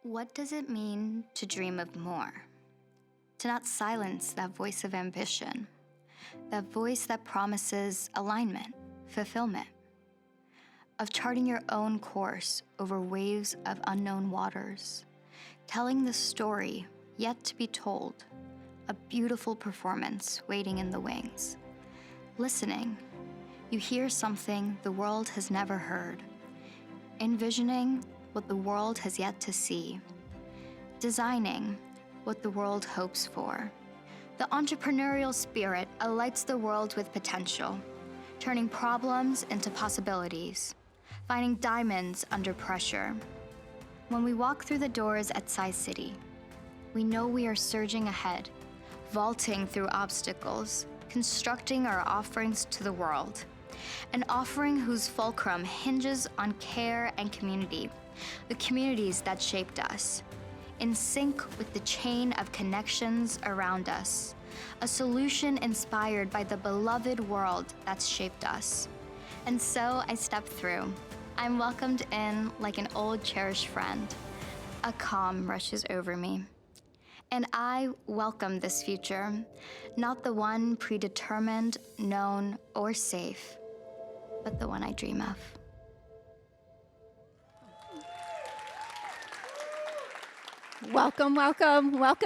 What does it mean to dream of more? To not silence that voice of ambition, that voice that promises alignment, fulfillment, of charting your own course over waves of unknown waters, telling the story yet to be told, a beautiful performance waiting in the wings. Listening, you hear something the world has never heard, envisioning what the world has yet to see, designing what the world hopes for. The entrepreneurial spirit alights the world with potential, turning problems into possibilities, finding diamonds under pressure. When we walk through the doors at Sci-City, we know we are surging ahead, vaulting through obstacles, constructing our offerings to the world. An offering whose fulcrum hinges on care and community, the communities that shaped us, in sync with the chain of connections around us, a solution inspired by the beloved world that's shaped us. And so I step through. I'm welcomed in like an old cherished friend. A calm rushes over me. And I welcome this future, not the one predetermined, known, or safe, but the one I dream of. Welcome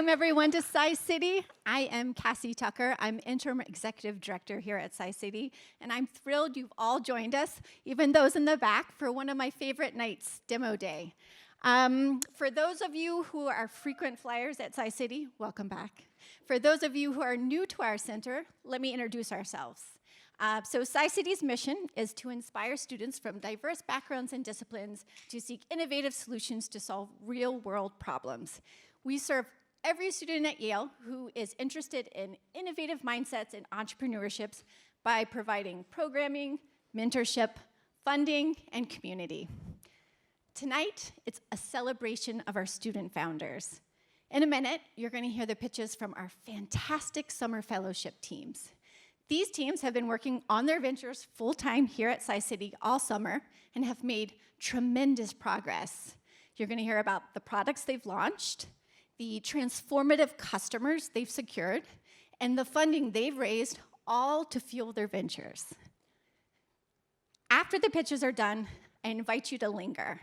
everyone to Sci-City. I am Cassie Tucker. I'm Interim Executive Director here at Sci-City, and I'm thrilled you've all joined us, even those in the back, for one of my favorite nights, Demo Day. For those of you who are frequent flyers at Sci-City, welcome back. For those of you who are new to our center, let me introduce ourselves. So Sci-City's mission is to inspire students from diverse backgrounds and disciplines to seek innovative solutions to solve real-world problems. We serve every student at Yale who is interested in innovative mindsets and entrepreneurships by providing programming, mentorship, funding, and community. Tonight, it's a celebration of our student founders. In a minute, you're going to hear the pitches from our fantastic summer fellowship teams. These teams have been working on their ventures full-time here at Sci-City all summer and have made tremendous progress. You're going to hear about the products they've launched, the transformative customers they've secured, and the funding they've raised, all to fuel their ventures. After the pitches are done, I invite you to linger.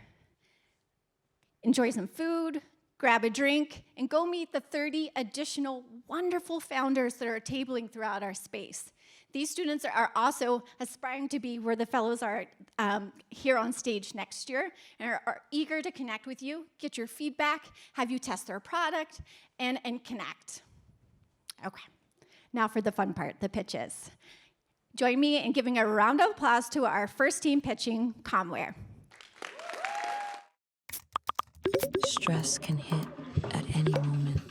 Enjoy some food, grab a drink, and go meet the 30 additional wonderful founders that are tabling throughout our space. These students are also aspiring to be where the fellows are here on stage next year and are eager to connect with you, get your feedback, have you test their product, and connect. Okay, now for the fun part, the pitches. Join me in giving a round of applause to our first team pitching, Comware. Stress can hit at any moment.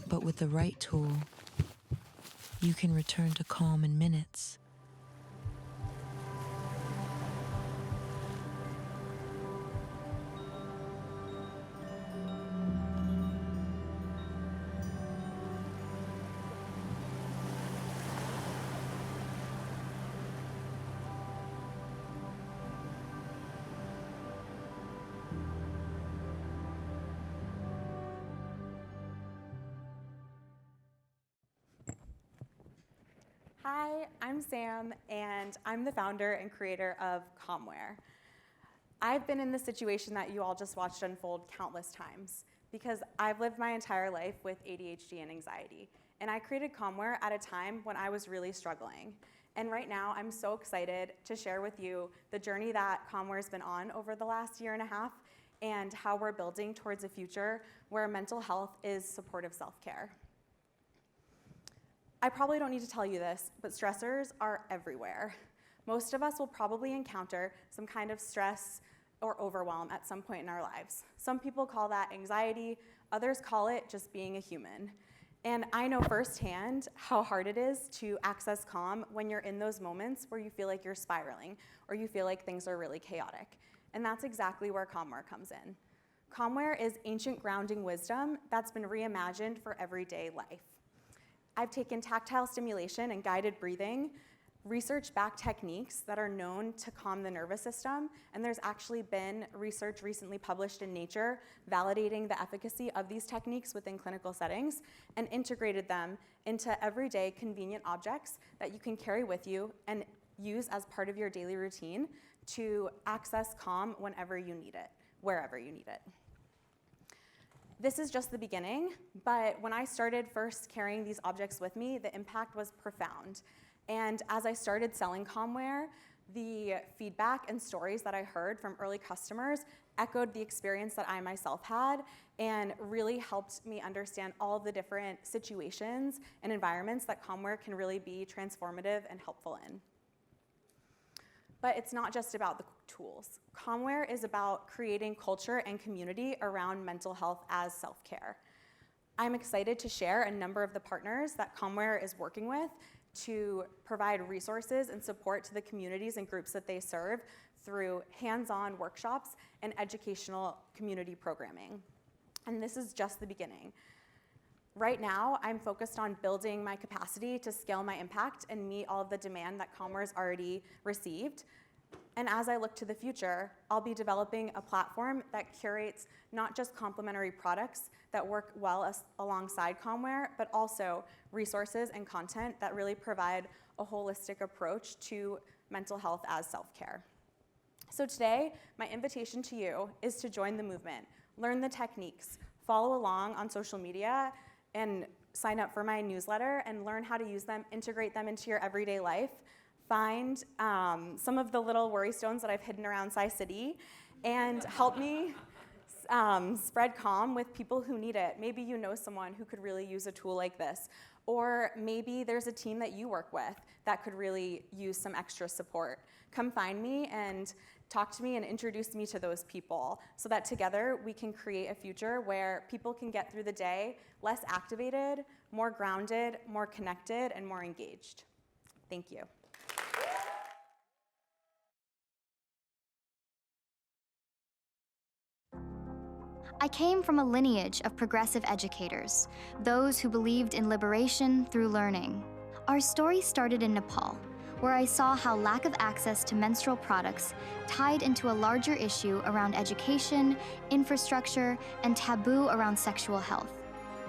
But with the right tool, you can return to calm in minutes. Hi, I'm Sam, and I'm the founder and creator of Comware. I've been in the situation that you all just watched unfold countless times because I've lived my entire life with ADHD and anxiety, and I created Comware at a time when I was really struggling. And right now, I'm so excited to share with you the journey that Comware's been on over the last year and a half and how we're building towards a future where mental health is supportive self-care. I probably don't need to tell you this, but stressors are everywhere. Most of us will probably encounter some kind of stress or overwhelm at some point in our lives. Some people call that anxiety, others call it just being a human. And I know firsthand how hard it is to access calm when you're in those moments where you feel like you're spiraling or you feel like things are really chaotic. And that's exactly where Comware comes in. Comware is ancient grounding wisdom that's been reimagined for everyday life. I've taken tactile stimulation and guided breathing research-backed techniques that are known to calm the nervous system, and there's actually been research recently published in Nature validating the efficacy of these techniques within clinical settings and integrated them into everyday convenient objects that you can carry with you and use as part of your daily routine to access calm whenever you need it, wherever you need it. This is just the beginning, but when I started first carrying these objects with me, the impact was profound. And as I started selling calmware, the feedback and stories that I heard from early customers echoed the experience that I myself had and really helped me understand all the different situations and environments that calmware can really be transformative and helpful in. But it's not just about the tools. Calmware is about creating culture and community around mental health as self-care. I'm excited to share a number of the partners that Calmware is working with to provide resources and support to the communities and groups that they serve through hands-on workshops and educational community programming. And this is just the beginning. Right now, I'm focused on building my capacity to scale my impact and meet all of the demand that Calmware's already received. And as I look to the future, I'll be developing a platform that curates not just complementary products that work well alongside Calmware, but also resources and content that really provide a holistic approach to mental health as self-care. So today, my invitation to you is to join the movement, learn the techniques, follow along on social media, and sign up for my newsletter and learn how to use them, integrate them into your everyday life. Find some of the little worry stones that I've hidden around City and help me spread calm with people who need it. Maybe you know someone who could really use a tool like this, or maybe there's a team that you work with that could really use some extra support. Come find me and talk to me and introduce me to those people so that together we can create a future where people can get through the day less activated, more grounded, more connected, and more engaged. Thank you. I came from a lineage of progressive educators, those who believed in liberation through learning. Our story started in Nepal, where I saw how lack of access to menstrual products tied into a larger issue around education, infrastructure, and taboo around sexual health.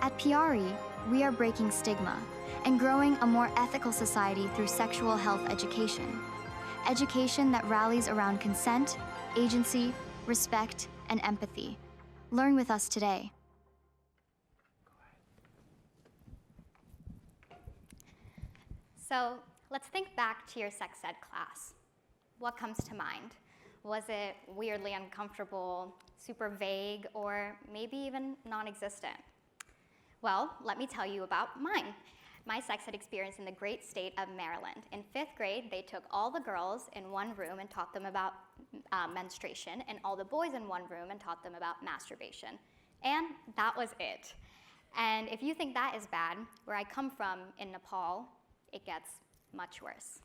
At PRE, we are breaking stigma and growing a more ethical society through sexual health education. Education that rallies around consent, agency, respect, and empathy. Learn with us today. So let's think back to your sex ed class. What comes to mind? Was it weirdly uncomfortable, super vague, or maybe even non-existent? Well, let me tell you about mine. My sex ed experience in the great state of Maryland. In 5th grade, they took all the girls in one room and taught them about menstruation, and all the boys in one room and taught them about masturbation. And that was it. And if you think that is bad, where I come from in Nepal, it gets much worse.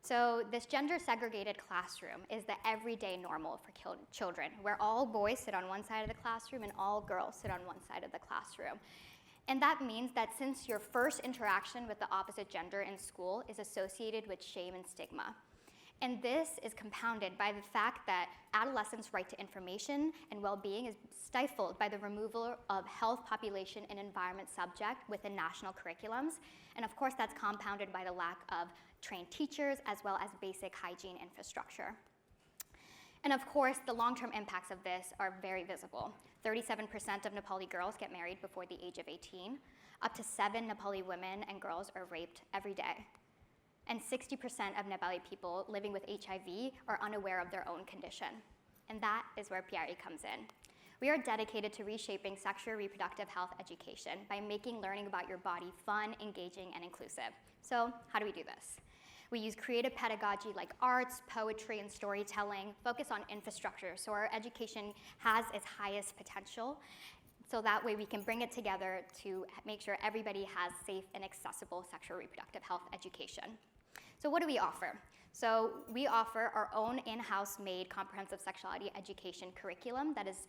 So this gender-segregated classroom is the everyday normal for children, where all boys sit on one side of the classroom and all girls sit on one side of the classroom. And that means that since your first interaction with the opposite gender in school is associated with shame and stigma. And this is compounded by the fact that adolescents' right to information and well-being is stifled by the removal of health, population, and environment subject within national curriculums. And of course, that's compounded by the lack of trained teachers as well as basic hygiene infrastructure. And of course, the long-term impacts of this are very visible. 37% of Nepali girls get married before the age of 18. Up to 7 Nepali women and girls are raped every day. And 60% of Nepali people living with HIV are unaware of their own condition. And that is where PRE comes in. We are dedicated to reshaping sexual reproductive health education by making learning about your body fun, engaging, and inclusive. So how do we do this? We use creative pedagogy like arts, poetry, and storytelling, focus on infrastructure so our education has its highest potential, so that way we can bring it together to make sure everybody has safe and accessible sexual reproductive health education. So what do we offer? So we offer our own in-house made comprehensive sexuality education curriculum that is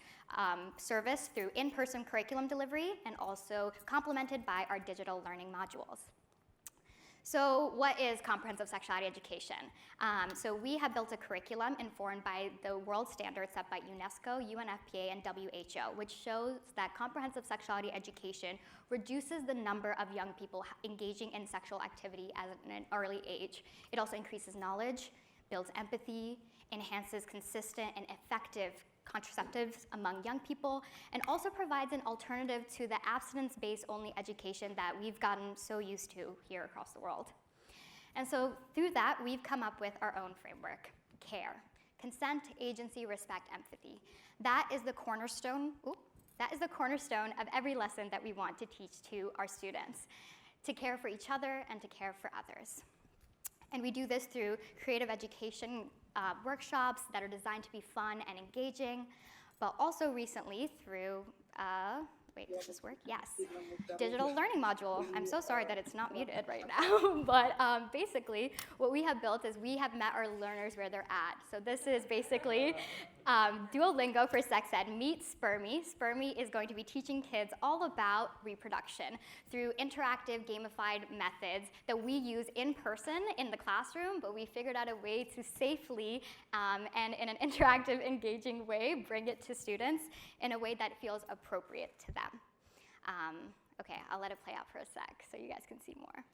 serviced through in-person curriculum delivery and also complemented by our digital learning modules. So what is comprehensive sexuality education? So we have built a curriculum informed by the world standards set by UNESCO, UNFPA, and WHO, which shows that comprehensive sexuality education reduces the number of young people engaging in sexual activity at an early age. It also increases knowledge, builds empathy, enhances consistent and effective contraceptives among young people, and also provides an alternative to the abstinence-based only education that we've gotten so used to here across the world. And so through that, we've come up with our own framework, CARE, consent, agency, respect, empathy. That is the cornerstone, of every lesson that we want to teach to our students, to care for each other and to care for others. And we do this through creative education workshops that are designed to be fun and engaging, but also recently through, wait, does this work? Yes. Digital learning module. I'm so sorry that it's not muted right now, but basically what we have built is we have met our learners where they're at. So this is basically Duolingo for sex ed meets Spermie. Spermie is going to be teaching kids all about reproduction through interactive gamified methods that we use in person in the classroom, but we figured out a way to safely and in an interactive, engaging way bring it to students in a way that feels appropriate to them. Okay, I'll let it play out for a sec so you guys can see more.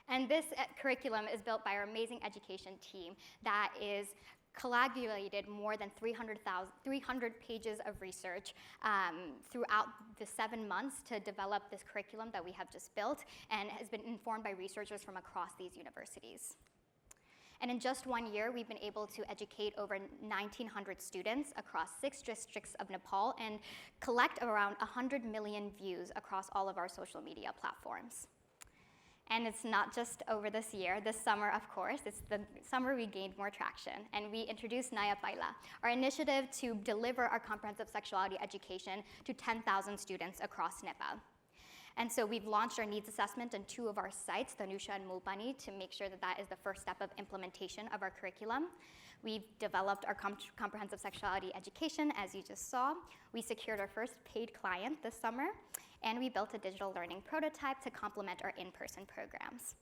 And this curriculum is built by our amazing education team that is collaborated more than 300 pages of research throughout the 7 months to develop this curriculum that we have just built, and has been informed by researchers from across these universities. And in just 1 year, we've been able to educate over 1,900 students across 6 districts of Nepal and collect around 100 million views across all of our social media platforms. And it's not just over this year. This summer, of course, it's the summer we gained more traction, and we introduced Naya Paila, our initiative to deliver our comprehensive sexuality education to 10,000 students across Nepal. And so we've launched our needs assessment on 2 of our sites, Tanusha and Mulbani, to make sure that that is the first step of implementation of our curriculum. We've developed our comprehensive sexuality education, as you just saw. We secured our first paid client this summer, and we built a digital learning prototype to complement our in-person programs.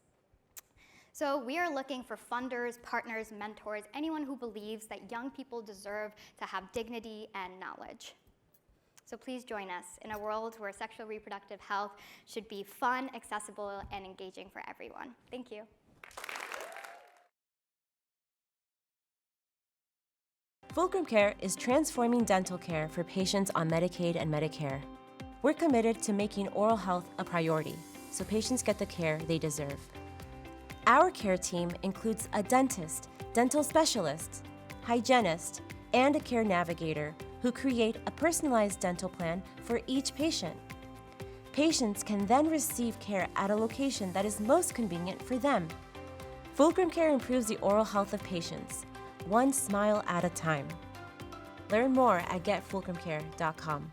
So we are looking for funders, partners, mentors, anyone who believes that young people deserve to have dignity and knowledge. So please join us in a world where sexual reproductive health should be fun, accessible, and engaging for everyone. Thank you. Fulcrum Care is transforming dental care for patients on Medicaid and Medicare. We're committed to making oral health a priority so patients get the care they deserve. Our care team includes a dentist, dental specialist, hygienist, and a care navigator who create a personalized dental plan for each patient. Patients can then receive care at a location that is most convenient for them. Fulcrum Care improves the oral health of patients, one smile at a time. Learn more at getfulcrumcare.com.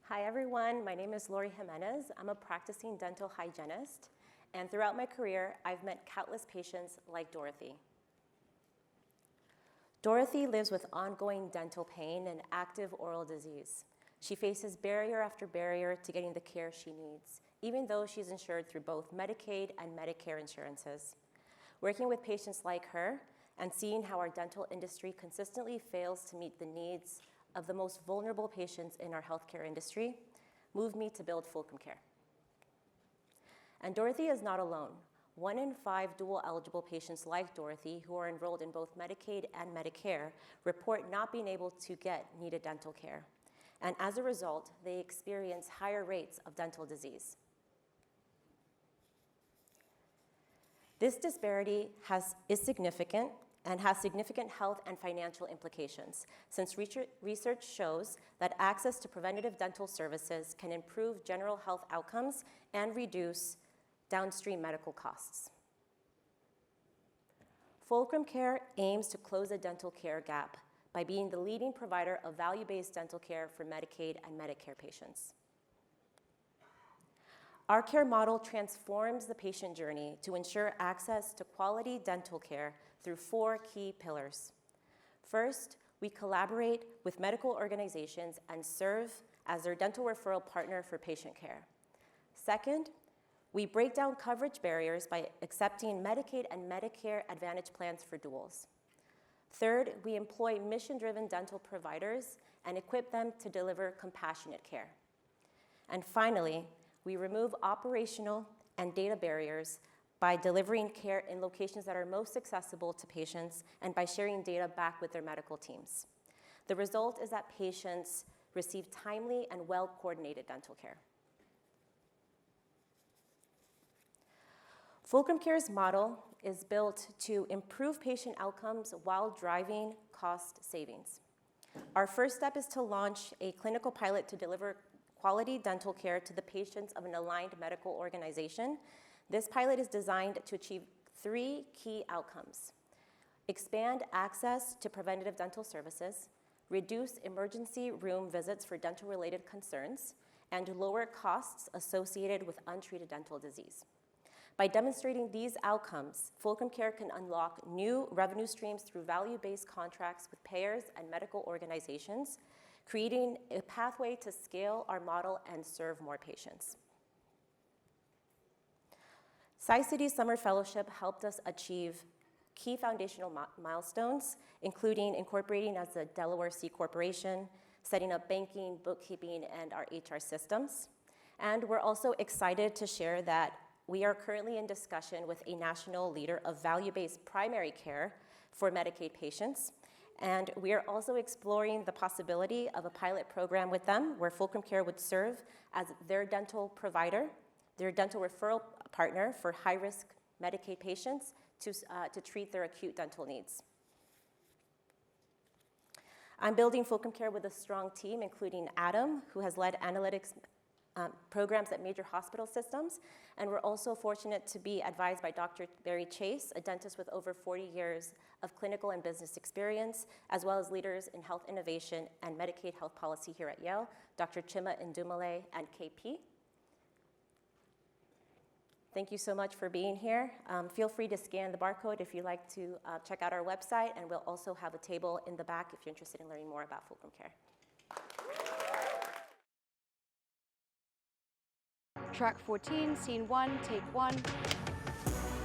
Hi everyone, my name is Lori Jimenez. I'm a practicing dental hygienist, and throughout my career, I've met countless patients like Dorothy. Dorothy lives with ongoing dental pain and active oral disease. She faces barrier after barrier to getting the care she needs, even though she's insured through both Medicaid and Medicare insurances. Working with patients like her and seeing how our dental industry consistently fails to meet the needs of the most vulnerable patients in our healthcare industry moved me to build Fulcrum Care. And Dorothy is not alone. 1 in 5 dual-eligible patients like Dorothy who are enrolled in both Medicaid and Medicare report not being able to get needed dental care. And as a result, they experience higher rates of dental disease. This disparity is significant and has significant health and financial implications, since research shows that access to preventative dental services can improve general health outcomes and reduce downstream medical costs. Fulcrum Care aims to close the dental care gap by being the leading provider of value-based dental care for Medicaid and Medicare patients. Our care model transforms the patient journey to ensure access to quality dental care through 4 key pillars. First, we collaborate with medical organizations and serve as their dental referral partner for patient care. Second, we break down coverage barriers by accepting Medicaid and Medicare Advantage plans for duals. Third, we employ mission-driven dental providers and equip them to deliver compassionate care. And finally, we remove operational and data barriers by delivering care in locations that are most accessible to patients and by sharing data back with their medical teams. The result is that patients receive timely and well-coordinated dental care. Fulcrum Care's model is built to improve patient outcomes while driving cost savings. Our first step is to launch a clinical pilot to deliver quality dental care to the patients of an aligned medical organization. This pilot is designed to achieve 3 key outcomes: expand access to preventative dental services, reduce emergency room visits for dental-related concerns, and lower costs associated with untreated dental disease. By demonstrating these outcomes, Fulcrum Care can unlock new revenue streams through value-based contracts with payers and medical organizations, creating a pathway to scale our model and serve more patients. Sci-City's Summer Fellowship helped us achieve key foundational milestones, including incorporating as a Delaware C corporation, setting up banking, bookkeeping, and our HR systems. And we're also excited to share that we are currently in discussion with a national leader of value-based primary care for Medicaid patients. And we are also exploring the possibility of a pilot program with them where Fulcrum Care would serve as their dental provider, their dental referral partner for high-risk Medicaid patients to treat their acute dental needs. I'm building Fulcrum Care with a strong team, including Adam, who has led analytics programs at major hospital systems, and we're also fortunate to be advised by Dr. Barry Chase, a dentist with over 40 years of clinical and business experience, as well as leaders in health innovation and Medicaid health policy here at Yale, Dr. Chima Ndumale and KP. Thank you so much for being here. Feel free to scan the barcode if you'd like to check out our website, and we'll also have a table in the back if you're interested in learning more about Fulcrum Care. Track 14, scene 1, take 1.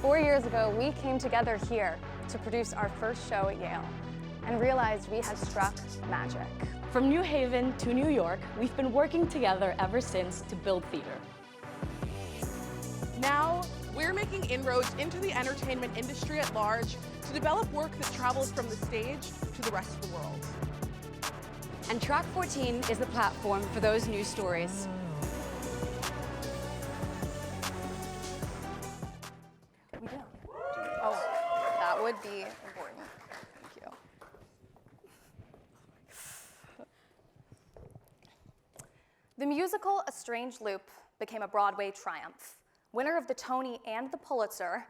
4 years ago, we came together here to produce our first show at Yale and realized we had struck magic. From New Haven to New York, we've been working together ever since to build theater. Now, we're making inroads into the entertainment industry at large to develop work that travels from the stage to the rest of the world. And Track 14 is the platform for those new stories. We do. Oh, that would be important. Thank you. The musical A Strange Loop became a Broadway triumph, winner of the Tony and the Pulitzer,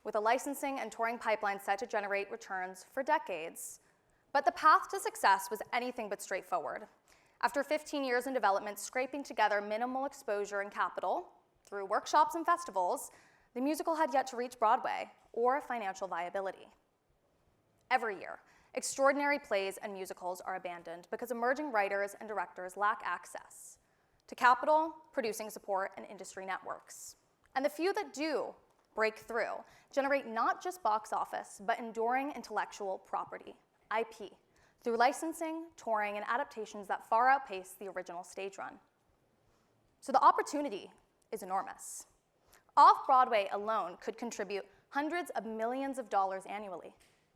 with a licensing and touring pipeline set to generate returns for decades. But the path to success was anything but straightforward. After 15 years in development, scraping together minimal exposure and capital through workshops and festivals, the musical had yet to reach Broadway or financial viability. Every year, extraordinary plays and musicals are abandoned because emerging writers and directors lack access to capital, producing support, and industry networks. And the few that do break through generate not just box office, but enduring intellectual property, IP, through licensing, touring, and adaptations that far outpace the original stage run. So the opportunity is enormous. Off-Broadway alone could contribute hundreds of millions of dollars annually,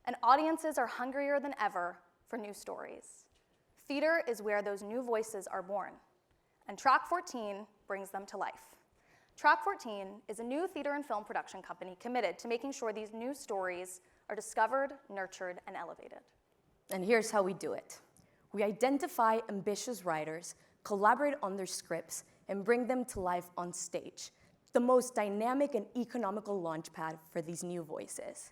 and audiences are hungrier than ever for new stories. Theater is where those new voices are born, and Track 14 brings them to life. Track 14 is a new theater and film production company committed to making sure these new stories are discovered, nurtured, and elevated. And here's how we do it. We identify ambitious writers, collaborate on their scripts, and bring them to life on stage, the most dynamic and economical launchpad for these new voices.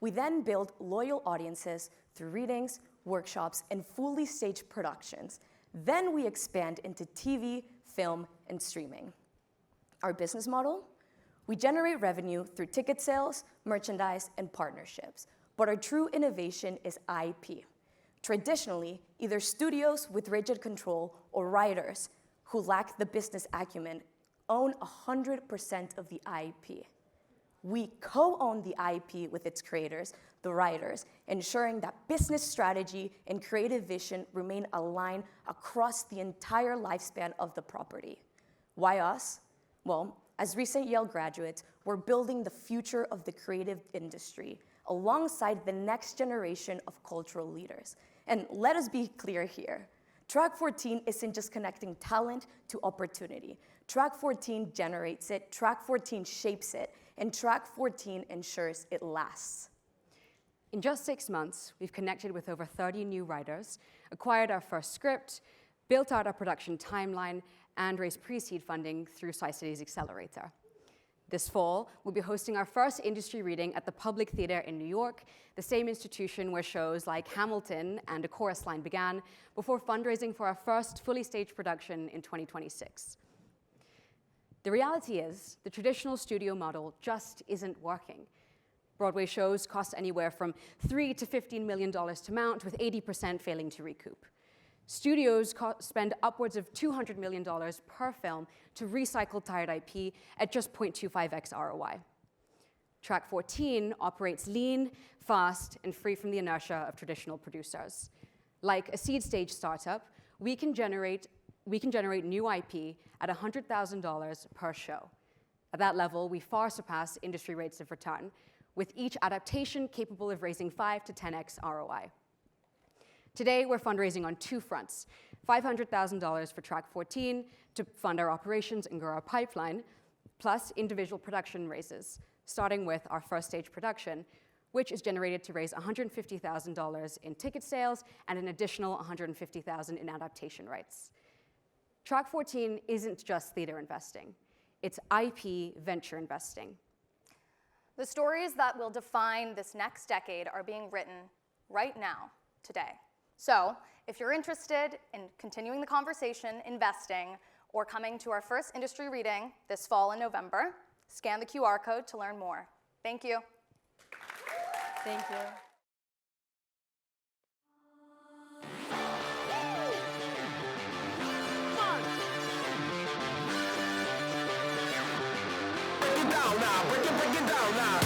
We then build loyal audiences through readings, workshops, and fully staged productions. Then we expand into TV, film, and streaming. Our business model? We generate revenue through ticket sales, merchandise, and partnerships. But our true innovation is IP. Traditionally, either studios with rigid control or writers who lack the business acumen own 100% of the IP. We co-own the IP with its creators, the writers, ensuring that business strategy and creative vision remain aligned across the entire lifespan of the property. Why us? Well, as recent Yale graduates, we're building the future of the creative industry alongside the next generation of cultural leaders. And let us be clear here. Track 14 isn't just connecting talent to opportunity. Track 14 generates it, Track 14 shapes it, and Track 14 ensures it lasts. In just 6 months, we've connected with over 30 new writers, acquired our first script, built out our production timeline, and raised pre-seed funding through SciCity's Accelerator. This fall, we'll be hosting our first industry reading at the Public Theater in New York, the same institution where shows like Hamilton and A Chorus Line began, before fundraising for our first fully staged production in 2026. The reality is, the traditional studio model just isn't working. Broadway shows cost anywhere from $3 to $15 million to mount, with 80% failing to recoup. Studios spend upwards of $200 million per film to recycle tired IP at just 0.25x ROI. Track 14 operates lean, fast, and free from the inertia of traditional producers. Like a seed stage startup, we can generate new IP at $100,000 per show. At that level, we far surpass industry rates of return, with each adaptation capable of raising 5 to 10x ROI. Today, we're fundraising on 2 fronts: $500,000 for Track 14 to fund our operations and grow our pipeline, plus individual production raises, starting with our first stage production, which is generated to raise $150,000 in ticket sales and an additional $150,000 in adaptation rights. Track 14 isn't just theater investing, it's IP venture investing. The stories that will define this next decade are being written right now, today. So, if you're interested in continuing the conversation, investing, or coming to our first industry reading this fall in November, scan the QR code to learn more. Thank you. Thank you. Break it down now.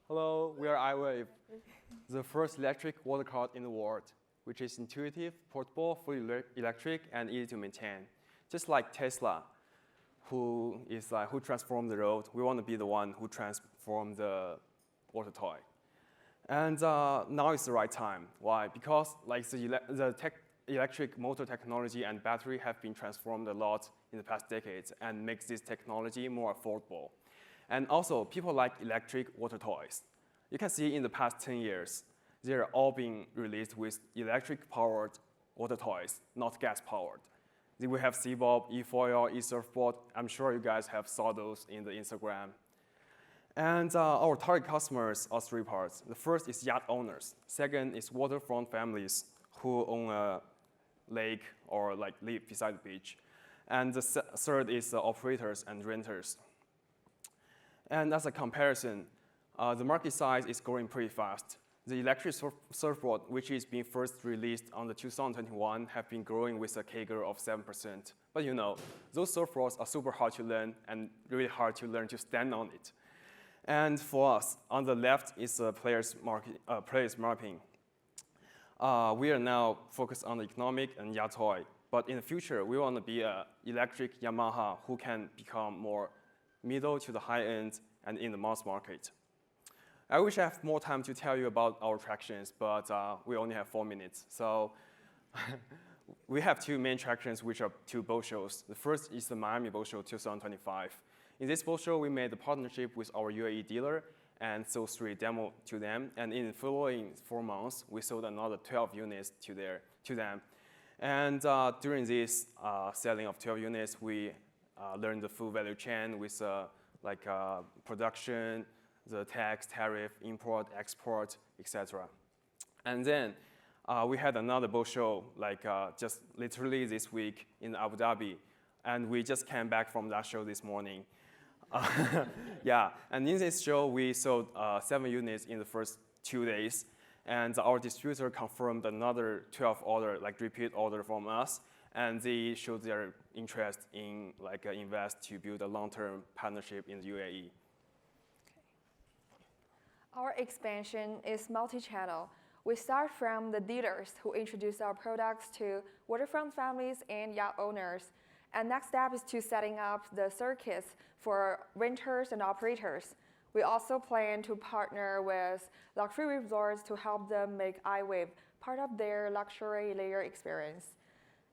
Hello, we are iWave, the first electric water cart in the world, which is intuitive, portable, fully electric, and easy to maintain. Just like Tesla, who transformed the road, we want to be the one who transformed the water toy. And now is the right time. Why? Because the electric motor technology and battery have been transformed a lot in the past decades and makes this technology more affordable. And also, people like electric water toys. You can see in the past 10 years, they're all being released with electric-powered water toys, not gas-powered. We have Seabob, eFoil, eSurfboard. I'm sure you guys have saw those in the Instagram. And our target customers are 3 parts. The first is yacht owners. Second is waterfront families who own a lake or live beside the beach. And the third is operators and renters. And as a comparison, the market size is growing pretty fast. The electric surfboard, which is being first released on the 2021, have been growing with a CAGR of 7%. But you know, those surfboards are super hard to learn and really hard to learn to stand on it. And for us, on the left is the players mapping. We are now focused on the economic and yacht toy. But in the future, we want to be an electric Yamaha who can become more middle to the high end and in the mass market. I wish I have more time to tell you about our attractions, but we only have 4 minutes. So we have 2 main attractions, which are 2 boat shows. The first is the Miami Boat Show 2025. In this boat show, we made a partnership with our UAE dealer and sold 3 demo to them. And in the following 4 months, we sold another 12 units to them. And during this selling of 12 units, we learned the full value chain with like production, the tax, tariff, import, export, etc. And then we had another boat show, like just literally this week in Abu Dhabi, and we just came back from that show this morning. Yeah, and in this show, we sold 7 units in the first 2 days, and our distributor confirmed another 12 order, like repeat order from us, and they showed their interest in like invest to build a long-term partnership in the UAE. Our expansion is multi-channel. We start from the dealers who introduce our products to waterfront families and yacht owners. And next step is to setting up the circuits for renters and operators. We also plan to partner with luxury resorts to help them make iWave part of their luxury layer experience.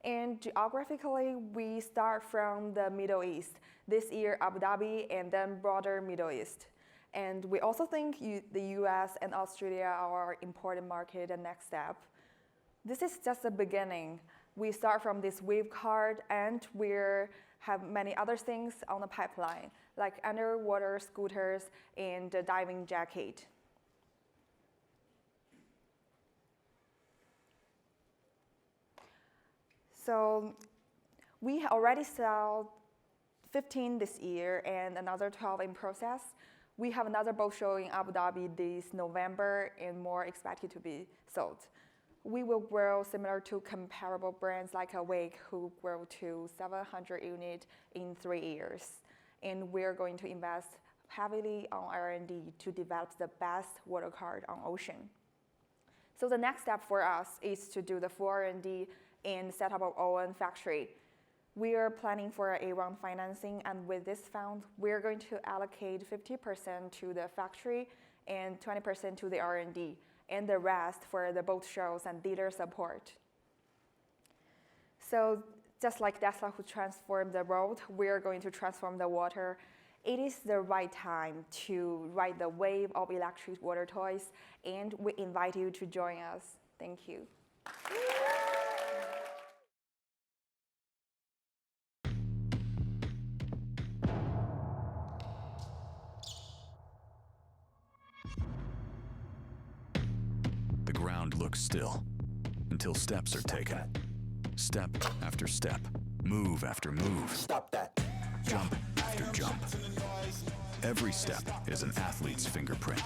And geographically, we start from the Middle East. This year, Abu Dhabi, and then broader Middle East. And we also think the US and Australia are our important market and next step. This is just the beginning. We start from this wave card, and we have many other things on the pipeline, like underwater scooters and a diving jacket. So we already sell 15 this year and another 12 in process. We have another boat show in Abu Dhabi this November and more expected to be sold. We will grow similar to comparable brands like Awake, who grew to 700 units in 3 years. And we're going to invest heavily on R&D to develop the best water card on ocean. So the next step for us is to do the full R&D and set up our own factory. We are planning for a round financing, and with this fund, we're going to allocate 50% to the factory and 20% to the R&D, and the rest for the boat shows and dealer support. So just like Tesla who transformed the road, we're going to transform the water. It is the right time to ride the wave of electric water toys, and we invite you to join us. Thank you. The ground looks still until steps are taken. Step after step, move after move. Stop that. Jump after jump. Every step is an athlete's fingerprint.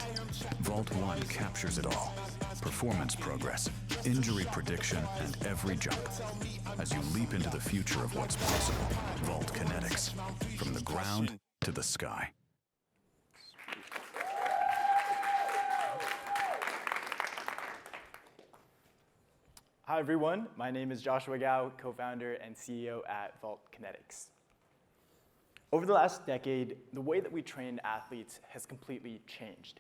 Vault 1 captures it all. Performance progress, injury prediction, and every jump. As you leap into the future of what's possible, Vault Kinetics. From the ground to the sky. Hi everyone, my name is Joshua Gao, co-founder and CEO at Vault Kinetics. Over the last decade, the way that we train athletes has completely changed.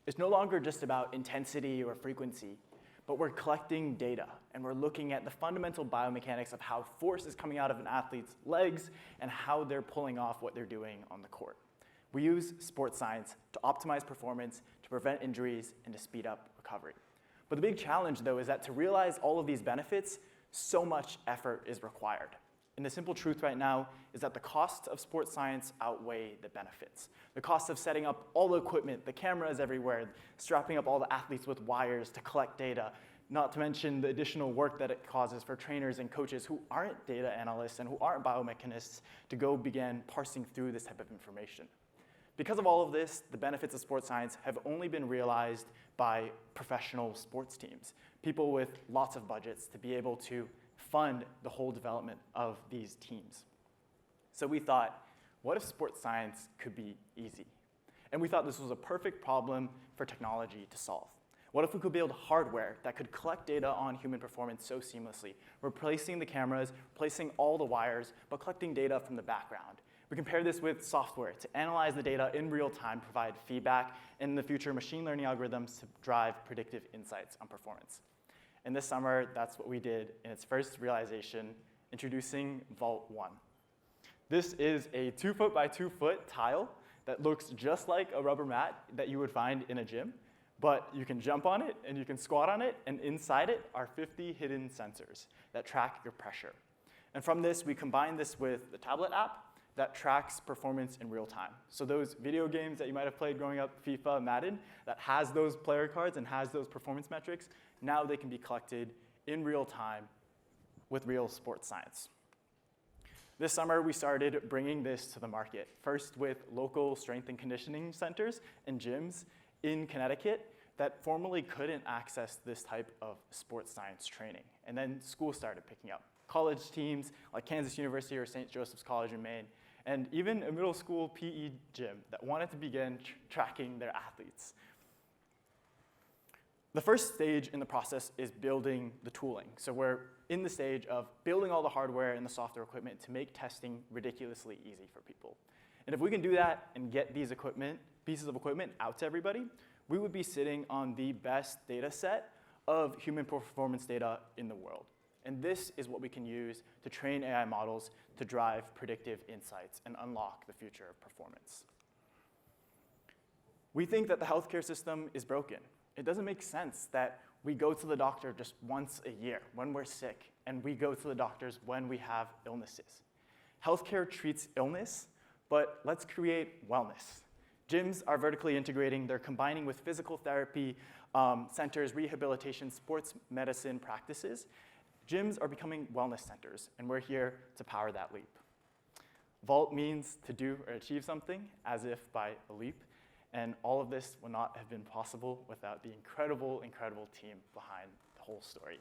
It's no longer just about intensity or frequency, but we're collecting data and we're looking at the fundamental biomechanics of how force is coming out of an athlete's legs and how they're pulling off what they're doing on the court. We use sports science to optimize performance, to prevent injuries, and to speed up recovery. But the big challenge, though, is that to realize all of these benefits, so much effort is required. And the simple truth right now is that the costs of sports science outweigh the benefits. The cost of setting up all the equipment, the cameras everywhere, strapping up all the athletes with wires to collect data, not to mention the additional work that it causes for trainers and coaches who aren't data analysts and who aren't biomechanists to go begin parsing through this type of information. Because of all of this, the benefits of sports science have only been realized by professional sports teams, people with lots of budgets to be able to fund the whole development of these teams. So we thought, what if sports science could be easy? And we thought this was a perfect problem for technology to solve. What if we could build hardware that could collect data on human performance so seamlessly, replacing the cameras, replacing all the wires, but collecting data from the background? We compare this with software to analyze the data in real time, provide feedback, and in the future, machine learning algorithms to drive predictive insights on performance. And this summer, that's what we did in its first realization, introducing Vault 1. This is a 2-foot by 2-foot tile that looks just like a rubber mat that you would find in a gym, but you can jump on it and you can squat on it, and inside it are 50 hidden sensors that track your pressure. And from this, we combine this with the tablet app that tracks performance in real time. So those video games that you might have played growing up, FIFA, Madden, that has those player cards and has those performance metrics, now they can be collected in real time with real sports science. This summer, we started bringing this to the market, first with local strength and conditioning centers and gyms in Connecticut that formerly couldn't access this type of sports science training. And then schools started picking up. College teams like Kansas University or St. Joseph's College in Maine, and even a middle school PE gym that wanted to begin tracking their athletes. The first stage in the process is building the tooling. So we're in the stage of building all the hardware and the software equipment to make testing ridiculously easy for people. And if we can do that and get these pieces of equipment out to everybody, we would be sitting on the best data set of human performance data in the world. And this is what we can use to train AI models to drive predictive insights and unlock the future of performance. We think that the healthcare system is broken. It doesn't make sense that we go to the doctor just once a year when we're sick, and we go to the doctors when we have illnesses. Healthcare treats illness, but let's create wellness. Gyms are vertically integrating. They're combining with physical therapy centers, rehabilitation, sports medicine practices. Gyms are becoming wellness centers, and we're here to power that leap. Vault means to do or achieve something as if by a leap. And all of this would not have been possible without the incredible, incredible team behind the whole story.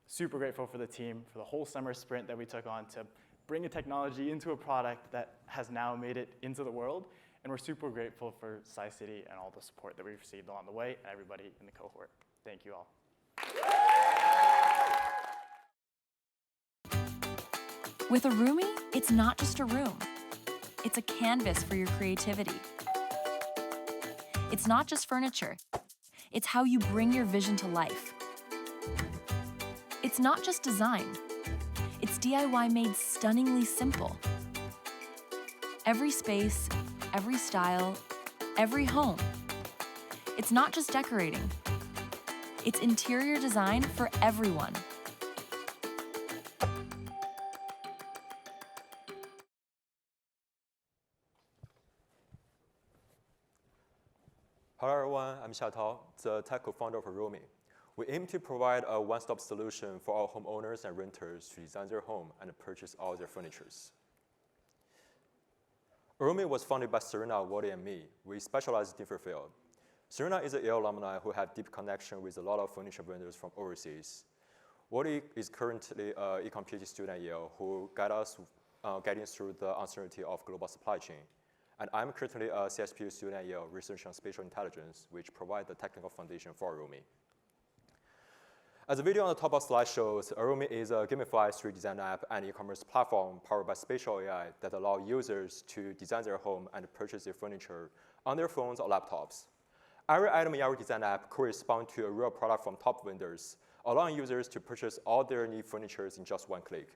Super grateful for the team for the whole summer sprint that we took on to bring a technology into a product that has now made it into the world. And we're super grateful for SciCity and all the support that we've received along the way and everybody in the cohort. Thank you all. With a roomie, it's not just a room. It's a canvas for your creativity. It's not just furniture. It's how you bring your vision to life. It's not just design. It's DIY made stunningly simple. Every space, every style, every home. It's not just decorating. It's interior design for everyone. Hello everyone, I'm Xiaotao, the tech co-founder of Roomy. We aim to provide a one-stop solution for our homeowners and renters to design their home and purchase all their furniture. Roomy was founded by Serena, Wally, and me. We specialize in different fields. Serena is a Yale alumni who have deep connection with a lot of furniture vendors from overseas. Wally is currently an econ PhD student at Yale who guide us getting through the uncertainty of global supply chain. And I'm currently a CSPU student at Yale researching on spatial intelligence, which provides the technical foundation for Roomy. As the video on the top of the slide shows, Roomy is a gamified 3D design app and e-commerce platform powered by spatial AI that allow users to design their home and purchase their furniture on their phones or laptops. Every item in our design app corresponds to a real product from top vendors, allowing users to purchase all their need furniture in just one click.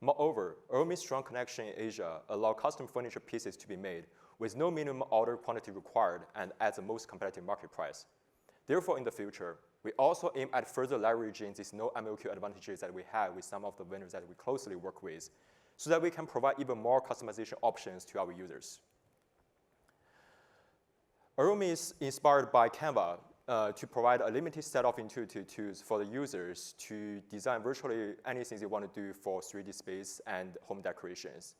Moreover, Roomy's strong connection in Asia allows custom furniture pieces to be made with no minimum order quantity required and at the most competitive market price. Therefore, in the future, we also aim at further leveraging these no MOQ advantages that we have with some of the vendors that we closely work with, so that we can provide even more customization options to our users. Roomy is inspired by Canva to provide a limited set of intuitive tools for the users to design virtually anything they want to do for 3D space and home decorations.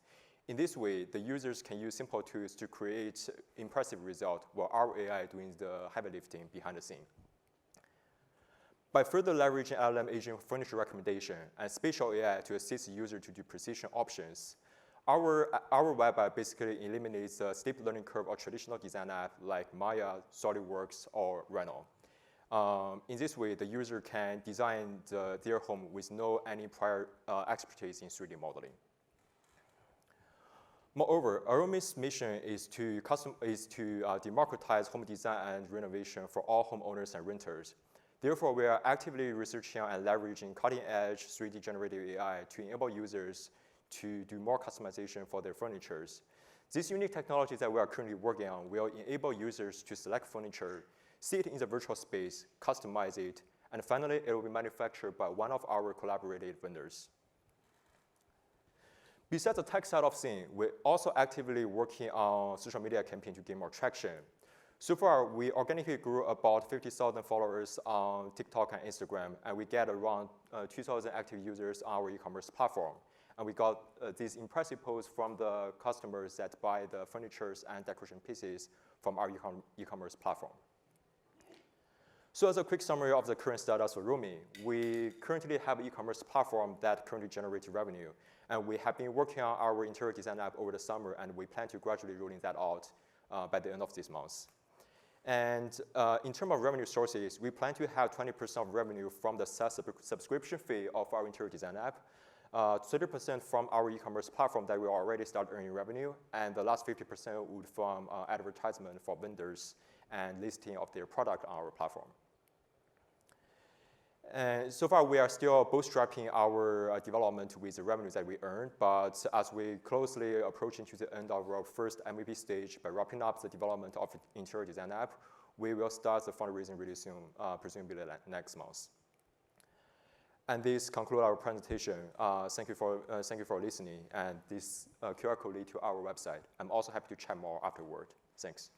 In this way, the users can use simple tools to create impressive results while our AI doing the heavy lifting behind the scene. By further leveraging LLM agent furniture recommendation and spatial AI to assist the user to do precision options, our web app basically eliminates the steep learning curve of traditional design app like Maya, SolidWorks, or Rhino. In this way, the user can design their home with no any prior expertise in 3D modeling. Moreover, Roomy's mission is to democratize home design and renovation for all homeowners and renters. Therefore, we are actively researching and leveraging cutting-edge 3D generative AI to enable users to do more customization for their furniture. These unique technologies that we are currently working on will enable users to select furniture, see it in the virtual space, customize it, and finally, it will be manufactured by one of our collaborated vendors. Besides the tech side of things, we're also actively working on social media campaign to gain more traction. So far, we organically grew about 50,000 followers on TikTok and Instagram, and we get around 2,000 active users on our e-commerce platform. And we got these impressive posts from the customers that buy the furnitures and decoration pieces from our e-commerce platform. So as a quick summary of the current status of Roomy, we currently have an e-commerce platform that currently generates revenue. And we have been working on our interior design app over the summer, and we plan to gradually rolling that out by the end of this month. And in terms of revenue sources, we plan to have 20% of revenue from the SaaS subscription fee of our interior design app, 30% from our e-commerce platform that we already start earning revenue, and the last 50% would from advertisement for vendors and listing of their product on our platform. And so far, we are still bootstrapping our development with the revenues that we earn, but as we closely approaching to the end of our first MVP stage by wrapping up the development of the interior design app, we will start the fundraising really soon, presumably next month. And this concludes our presentation. Thank you for listening, and this QR code leads to our website. I'm also happy to chat more afterward. Thanks.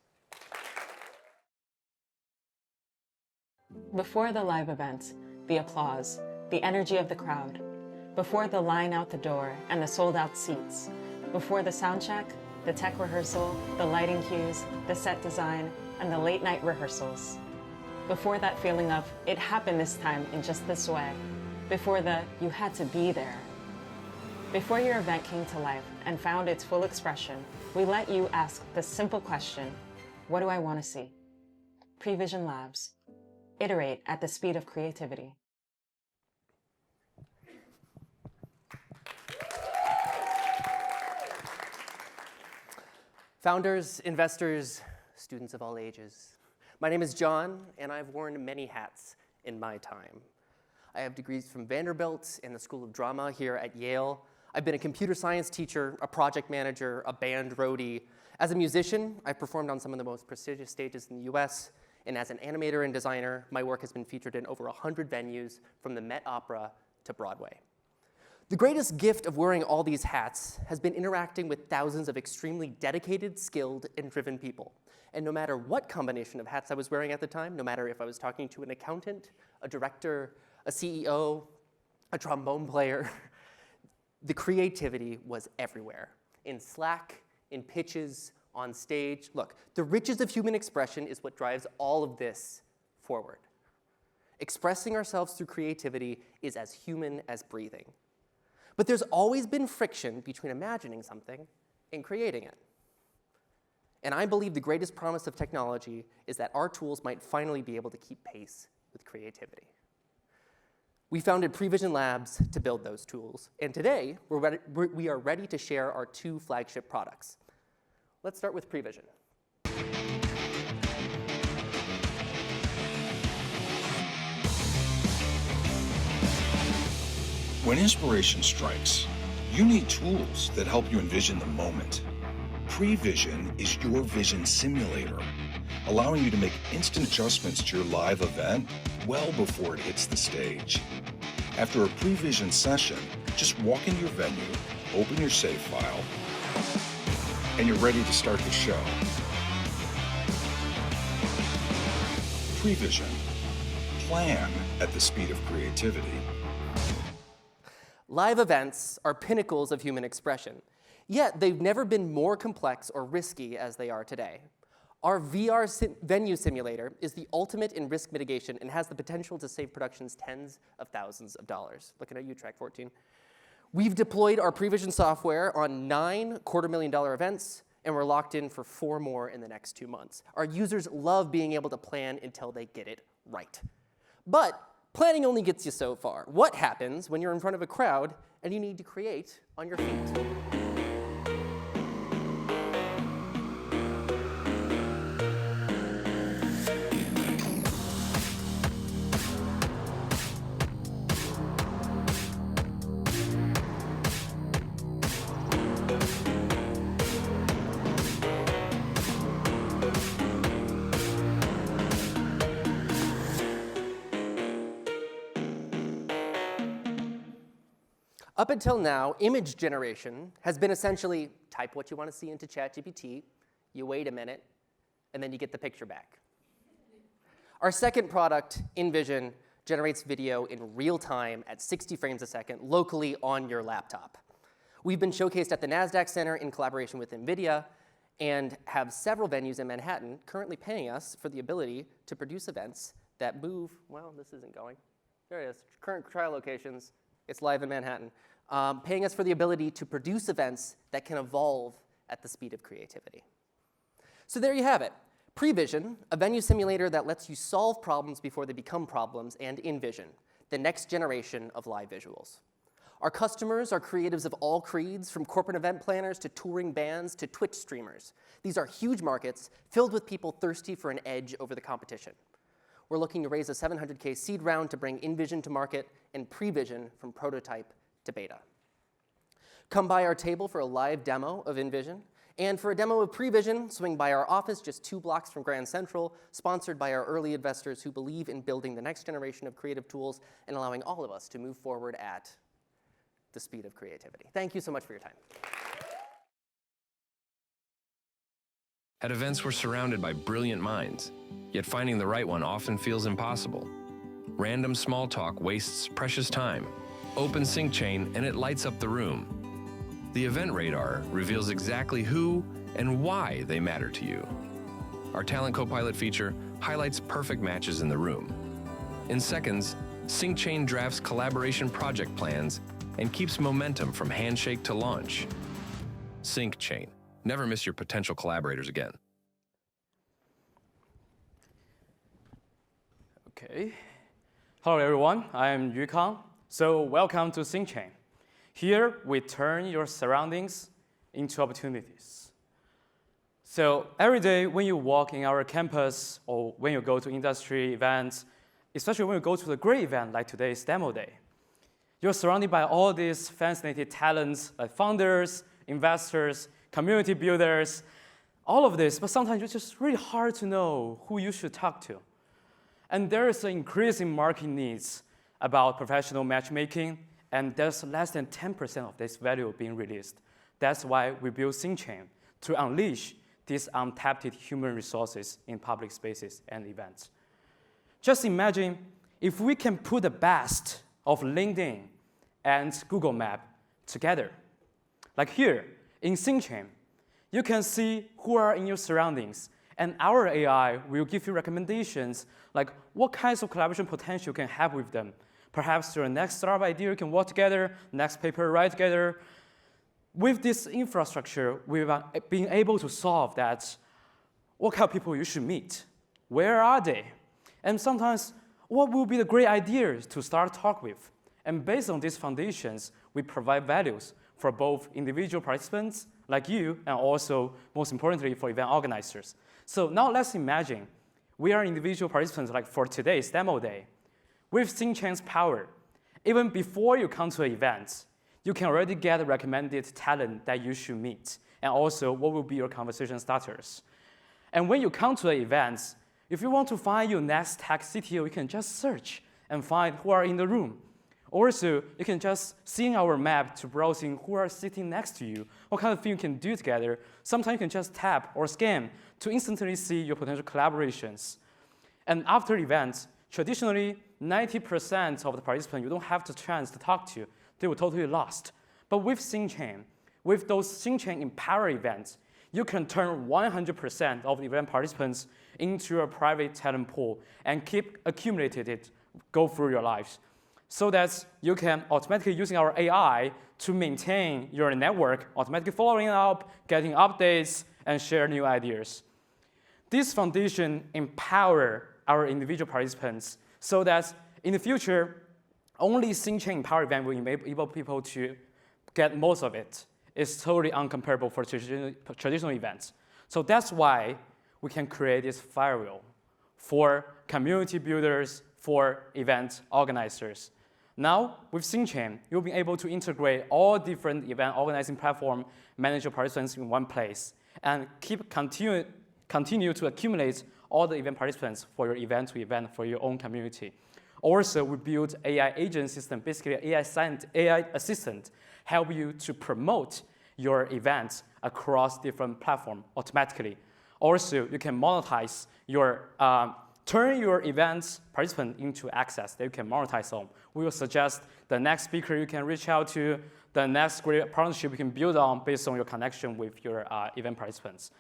Before the live event, the applause, the energy of the crowd. Before the line out the door and the sold-out seats. Before the sound check, the tech rehearsal, the lighting cues, the set design, and the late-night rehearsals. Before that feeling of, it happened this time in just this way. Before the, you had to be there. Before your event came to life and found its full expression, we let you ask the simple question, what do I want to see? Prevision Labs. Iterate at the speed of creativity. Founders, investors, students of all ages. My name is John, and I've worn many hats in my time. I have degrees from Vanderbilt and the School of Drama here at Yale. I've been a computer science teacher, a project manager, a band roadie. As a musician, I've performed on some of the most prestigious stages in the US, and as an animator and designer, my work has been featured in over 100 venues, from the Met Opera to Broadway. The greatest gift of wearing all these hats has been interacting with thousands of extremely dedicated, skilled, and driven people. And no matter what combination of hats I was wearing at the time, no matter if I was talking to an accountant, a director, a CEO, a trombone player, the creativity was everywhere. In Slack, in pitches, on stage. Look, the riches of human expression is what drives all of this forward. Expressing ourselves through creativity is as human as breathing. But there's always been friction between imagining something and creating it. And I believe the greatest promise of technology is that our tools might finally be able to keep pace with creativity. We founded Prevision Labs to build those tools, and today we are ready to share our 2 flagship products. Let's start with Prevision. When inspiration strikes, you need tools that help you envision the moment. Prevision is your vision simulator, allowing you to make instant adjustments to your live event well before it hits the stage. After a Prevision session, just walk into your venue, open your save file, and you're ready to start the show. Prevision. Plan at the speed of creativity. Live events are pinnacles of human expression, yet they've never been more complex or risky as they are today. Our VR venue simulator is the ultimate in risk mitigation and has the potential to save productions tens of thousands of dollars. Looking at you, Track 14. We've deployed our Prevision software on 9 $250,000 events, and we're locked in for 4 more in the next 2 months. Our users love being able to plan until they get it right. But planning only gets you so far. What happens when you're in front of a crowd and you need to create on your feet? Up until now, image generation has been essentially type what you want to see into ChatGPT, you wait a minute, and then you get the picture back. Our second product, InVision, generates video in real time at 60 frames a second locally on your laptop. We've been showcased at the NASDAQ Center in collaboration with NVIDIA and have several venues in Manhattan currently paying us for the ability to produce events that move, well, this isn't going. There it is, current trial locations. It's live in Manhattan, paying us for the ability to produce events that can evolve at the speed of creativity. So there you have it. Prevision, a venue simulator that lets you solve problems before they become problems, and InVision, the next generation of live visuals. Our customers are creatives of all creeds, from corporate event planners to touring bands to Twitch streamers. These are huge markets filled with people thirsty for an edge over the competition. We're looking to raise a $700K seed round to bring InVision to market and Prevision from prototype to beta. Come by our table for a live demo of InVision. And for a demo of Prevision, swing by our office just 2 blocks from Grand Central, sponsored by our early investors who believe in building the next generation of creative tools and allowing all of us to move forward at the speed of creativity. Thank you so much for your time. At events, we're surrounded by brilliant minds, yet finding the right one often feels impossible. Random small talk wastes precious time. Open sync chain and it lights up the room. The Event Radar reveals exactly who and why they matter to you. Our Talent Copilot feature highlights perfect matches in the room. In seconds, Sync Chain drafts collaboration project plans and keeps momentum from handshake to launch. Sync Chain. Never miss your potential collaborators again. Okay. Hello, everyone. I am Yukang. So welcome to Sync Chain. Here, we turn your surroundings into opportunities. So every day when you walk in our campus or when you go to industry events, especially when you go to a great event like today's demo day, you're surrounded by all these fascinating talents like founders, investors, community builders, all of this, but sometimes it's just really hard to know who you should talk to. And there is an increasing market needs about professional matchmaking, and there's less than 10% of this value being released. That's why we built SyncChain, to unleash these untapped human resources in public spaces and events. Just imagine if we can put the best of LinkedIn and Google Map together. Like here, in SyncChain, you can see who are in your surroundings, and our AI will give you recommendations like what kinds of collaboration potential you can have with them. Perhaps your next startup idea you can work together, next paper write together. With this infrastructure, we've been able to solve that. What kind of people you should meet? Where are they? And sometimes, what will be the great ideas to start talk with? And based on these foundations, we provide values for both individual participants like you, and also, most importantly, for event organizers. So now let's imagine we are individual participants like for today's demo day. With SyncChain's power, even before you come to an event, you can already get recommended talent that you should meet, and also what will be your conversation starters. And when you come to an event, if you want to find your next tech CTO, you can just search and find who are in the room. Also, you can just see in our map to browsing who are sitting next to you, what kind of thing you can do together. Sometimes you can just tap or scan to instantly see your potential collaborations. And after events, traditionally, 90% of the participants you don't have the chance to talk to. They were totally lost. But with SyncChain, with those SyncChain Empower events, you can turn 100% of the event participants into a private talent pool and keep accumulating it, go through your lives, so that you can automatically using our AI to maintain your network, automatically following up, getting updates, and share new ideas. This foundation empower our individual participants so that in the future, only SyncChain Empower event will enable people to get most of it. It's totally uncomparable for traditional events. So that's why we can create this firewall for community builders, for event organizers. Now, with SyncChain, you'll be able to integrate all different event organizing platforms, manage your participants in one place, and continue to accumulate all the event participants for your event to event for your own community. Also, we built AI agent system, basically AI assistant, help you to promote your events across different platforms automatically. Also, you can monetize your, turn your events participant into access that you can monetize on. We will suggest the next speaker you can reach out to, the next great partnership you can build on based on your connection with your event participants.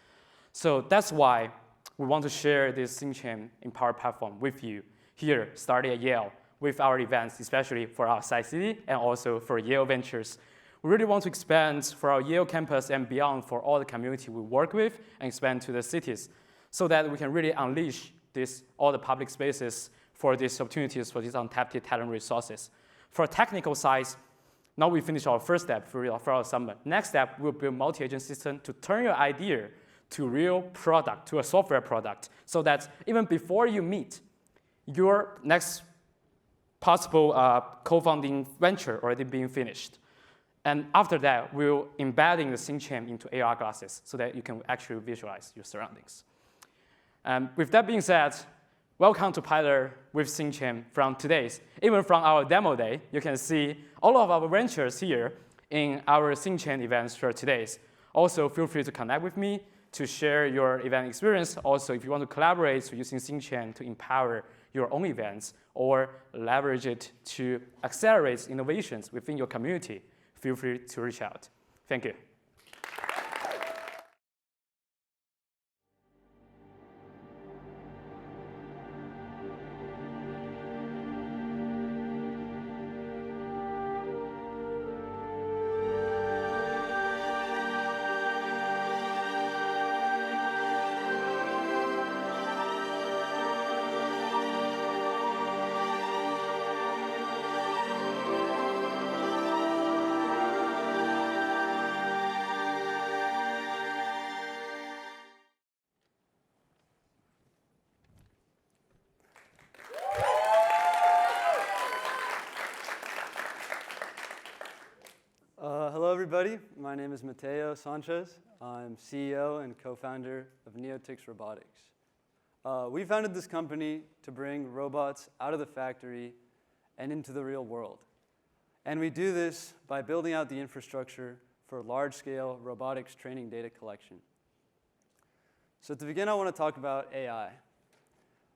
So that's why we want to share this SingChain Empower platform with you here, starting at Yale, with our events, especially for our site city and also for Yale Ventures. We really want to expand for our Yale campus and beyond for all the community we work with and expand to the cities so that we can really unleash all the public spaces for these opportunities, for these untapped talent resources. For technical side, now we finish our first step for our summit. Next step, we'll build multi-agent system to turn your idea to real product, to a software product, so that even before you meet, your next possible co-founding venture already being finished. And after that, we'll embedding the SingChain into AR glasses so that you can actually visualize your surroundings. With that being said, welcome to Pilot with SingChain from today's. Even from our demo day, you can see all of our ventures here in our SingChain events for today's. Also, feel free to connect with me to share your event experience. Also, if you want to collaborate using SingChain to empower your own events or leverage it to accelerate innovations within your community, feel free to reach out. Thank you. Hello, everybody. My name is Mateo Sanchez. I'm CEO and co-founder of Neotix Robotics. We founded this company to bring robots out of the factory and into the real world. And we do this by building out the infrastructure for large-scale robotics training data collection. So to begin, I want to talk about AI.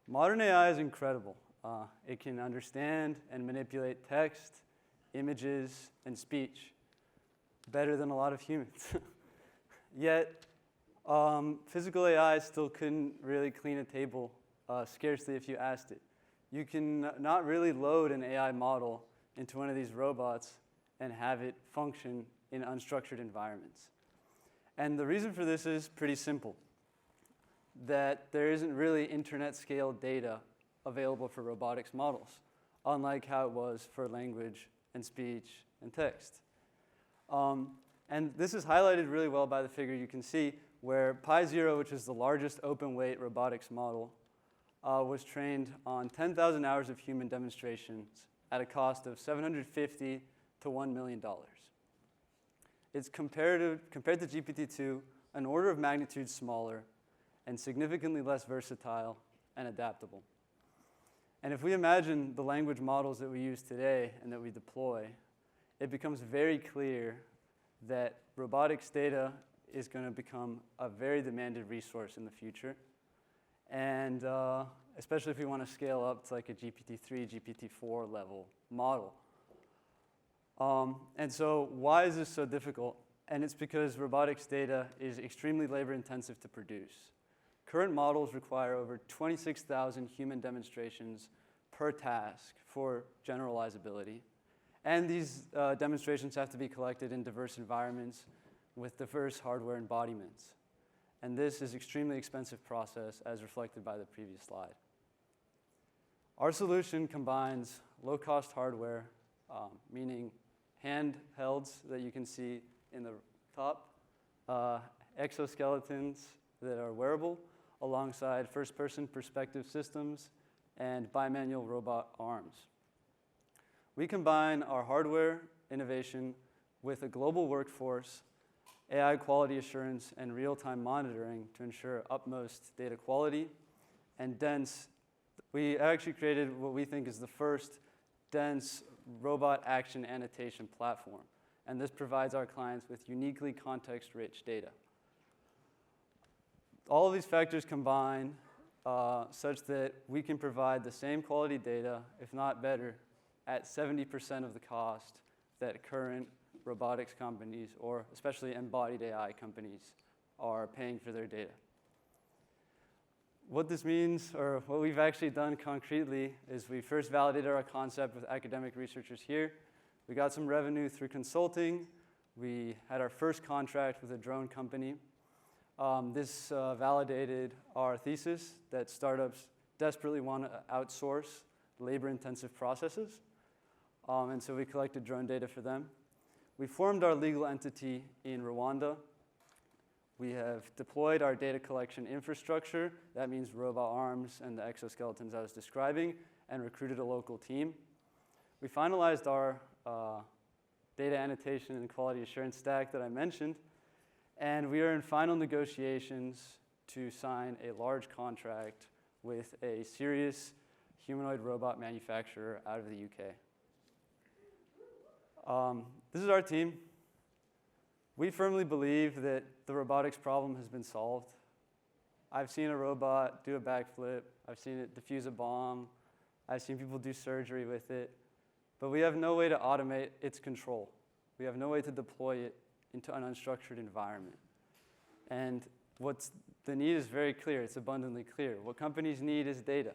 Modern AI is incredible. It can understand and manipulate text, images, and speech better than a lot of humans. Yet, physical AI still couldn't really clean a table, scarcely if you asked it. You can not really load an AI model into one of these robots and have it function in unstructured environments. And the reason for this is pretty simple, that there isn't really internet-scale data available for robotics models, unlike how it was for language and speech and text. And this is highlighted really well by the figure you can see where Pi0, which is the largest open-weight robotics model, was trained on 10,000 hours of human demonstrations at a cost of $750 to $1 million. It's compared to GPT-2, an order of magnitude smaller and significantly less versatile and adaptable. And if we imagine the language models that we use today and that we deploy, it becomes very clear that robotics data is going to become a very demanded resource in the future. And especially if we want to scale up to like a GPT-3, GPT-4 level model. And so why is this so difficult? And it's because robotics data is extremely labor intensive to produce. Current models require over 26,000 human demonstrations per task for generalizability. And these demonstrations have to be collected in diverse environments with diverse hardware embodiments. And this is an extremely expensive process, as reflected by the previous slide. Our solution combines low-cost hardware, meaning handhelds that you can see in the top, exoskeletons that are wearable, alongside first-person perspective systems and bimanual robot arms. We combine our hardware innovation with a global workforce, AI quality assurance, and real-time monitoring to ensure utmost data quality and dense We actually created what we think is the first dense robot action annotation platform. And this provides our clients with uniquely context-rich data. All of these factors combine such that we can provide the same quality data, if not better, at 70% of the cost that current robotics companies, or especially embodied AI companies, are paying for their data. What this means, or what we've actually done concretely, is we first validated our concept with academic researchers here. We got some revenue through consulting. We had our first contract with a drone company. This validated our thesis that startups desperately want to outsource labor-intensive processes. And so we collected drone data for them. We formed our legal entity in Rwanda. We have deployed our data collection infrastructure. That means robot arms and the exoskeletons I was describing, and recruited a local team. We finalized our data annotation and quality assurance stack that I mentioned, and we are in final negotiations to sign a large contract with a serious humanoid robot manufacturer out of the UK. This is our team. We firmly believe that the robotics problem has been solved. I've seen a robot do a backflip. I've seen it defuse a bomb. I've seen people do surgery with it. But we have no way to automate its control. We have no way to deploy it into an unstructured environment. And the need is very clear. It's abundantly clear. What companies need is data.